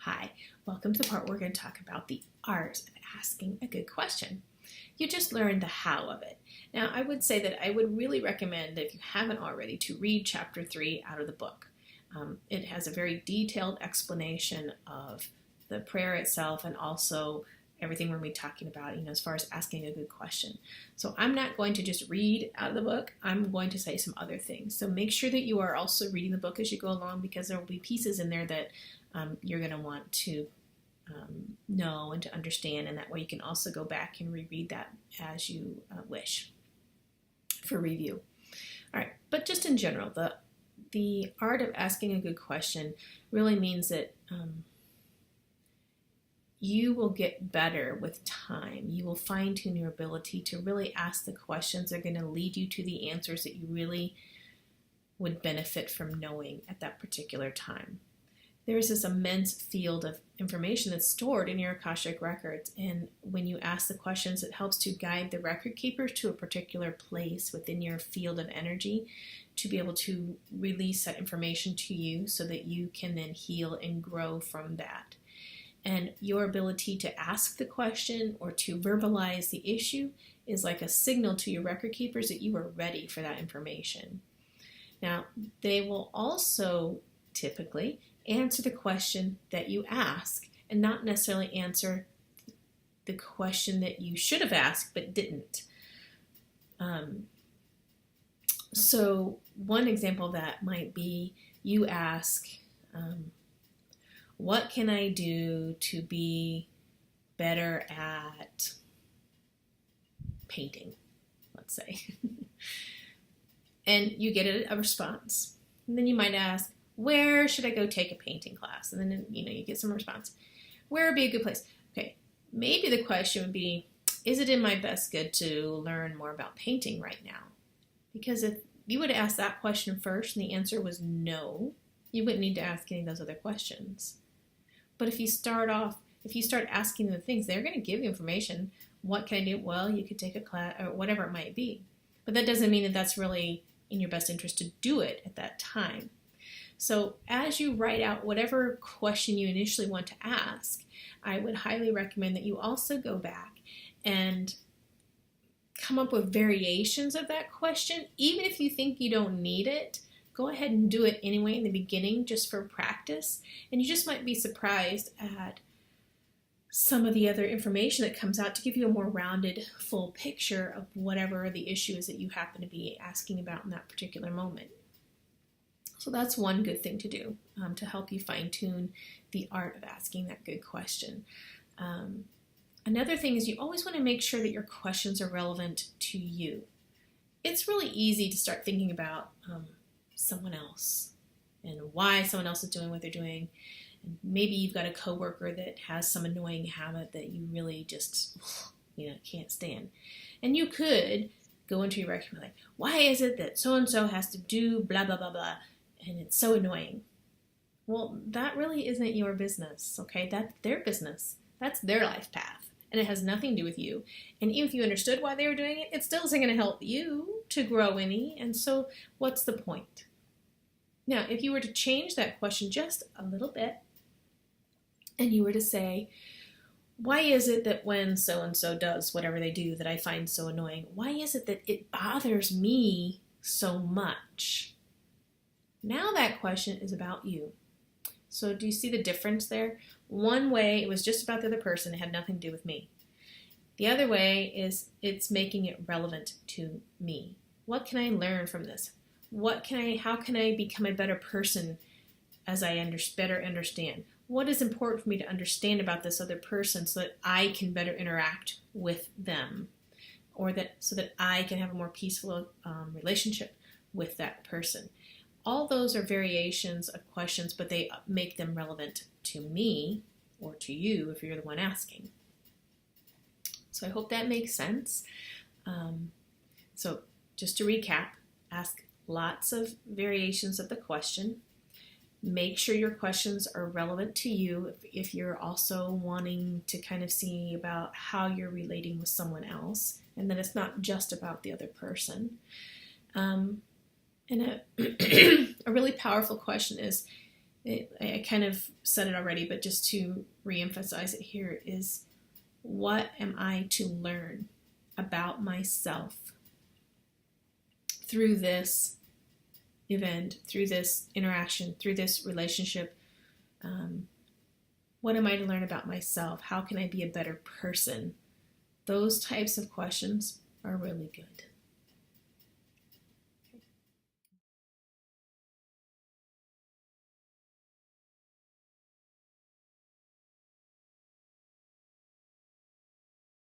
Hi, welcome to the part where we're going to talk about the art of asking a good question. You just learned the how of it. Now, I would say that I would really recommend, if you haven't already, to read chapter 3 out of the book. It has a very detailed explanation of the prayer itself and also everything we're going to be talking about, as far as asking a good question. So I'm not going to just read out of the book. I'm going to say some other things. So make sure that you are also reading the book as you go along, because there will be pieces in there that you're going to want to know and to understand, and that way you can also go back and reread that as you wish for review. All right, but just in general, the art of asking a good question really means that you will get better with time. You will fine-tune your ability to really ask the questions that are going to lead you to the answers that you really would benefit from knowing at that particular time. There's this immense field of information that's stored in your Akashic Records, and when you ask the questions, it helps to guide the record keepers to a particular place within your field of energy to be able to release that information to you so that you can then heal and grow from that. And your ability to ask the question or to verbalize the issue is like a signal to your record keepers that you are ready for that information. Now, they will also typically answer the question that you ask and not necessarily answer the question that you should have asked but didn't. So one example of that might be you ask, what can I do to be better at painting, let's say? And you get a response. And then you might ask, where should I go take a painting class? And then, you get some response. Where would be a good place? Okay, maybe the question would be, is it in my best good to learn more about painting right now? Because if you would ask that question first and the answer was no, you wouldn't need to ask any of those other questions. But if you start asking them things, they're going to give you information. What can I do? Well, you could take a class or whatever it might be. But that doesn't mean that that's really in your best interest to do it at that time. So as you write out whatever question you initially want to ask, I would highly recommend that you also go back and come up with variations of that question. Even if you think you don't need it, go ahead and do it anyway in the beginning just for practice. And you just might be surprised at some of the other information that comes out to give you a more rounded, full picture of whatever the issue is that you happen to be asking about in that particular moment. So that's one good thing to do to help you fine-tune the art of asking that good question. Another thing is you always want to make sure that your questions are relevant to you. It's really easy to start thinking about someone else and why someone else is doing what they're doing. And maybe you've got a coworker that has some annoying habit that you really just can't stand. And you could go into your record and be like, why is it that so-and-so has to do blah, blah, blah, blah, and it's so annoying? Well, that really isn't your business, okay? That's their business. That's their life path, and it has nothing to do with you. And even if you understood why they were doing it, it still isn't going to help you to grow any, and so what's the point? Now, if you were to change that question just a little bit, and you were to say, why is it that when so-and-so does whatever they do that I find so annoying? Why is it that it bothers me so much? Now that question is about you. So do you see the difference there? One way, it was just about the other person. It had nothing to do with me. The other way is it's making it relevant to me. What can I learn from this? How can I become a better person as I better understand? What is important for me to understand about this other person so that I can better interact with them, or so that I can have a more peaceful relationship with that person? All those are variations of questions, but they make them relevant to me or to you if you're the one asking. So I hope that makes sense. So just to recap, ask lots of variations of the question. Make sure your questions are relevant to you if you're also wanting to kind of see about how you're relating with someone else, and then it's not just about the other person. And a really powerful question is, I kind of said it already, but just to reemphasize it here, is what am I to learn about myself through this event, through this interaction, through this relationship? What am I to learn about myself? How can I be a better person? Those types of questions are really good.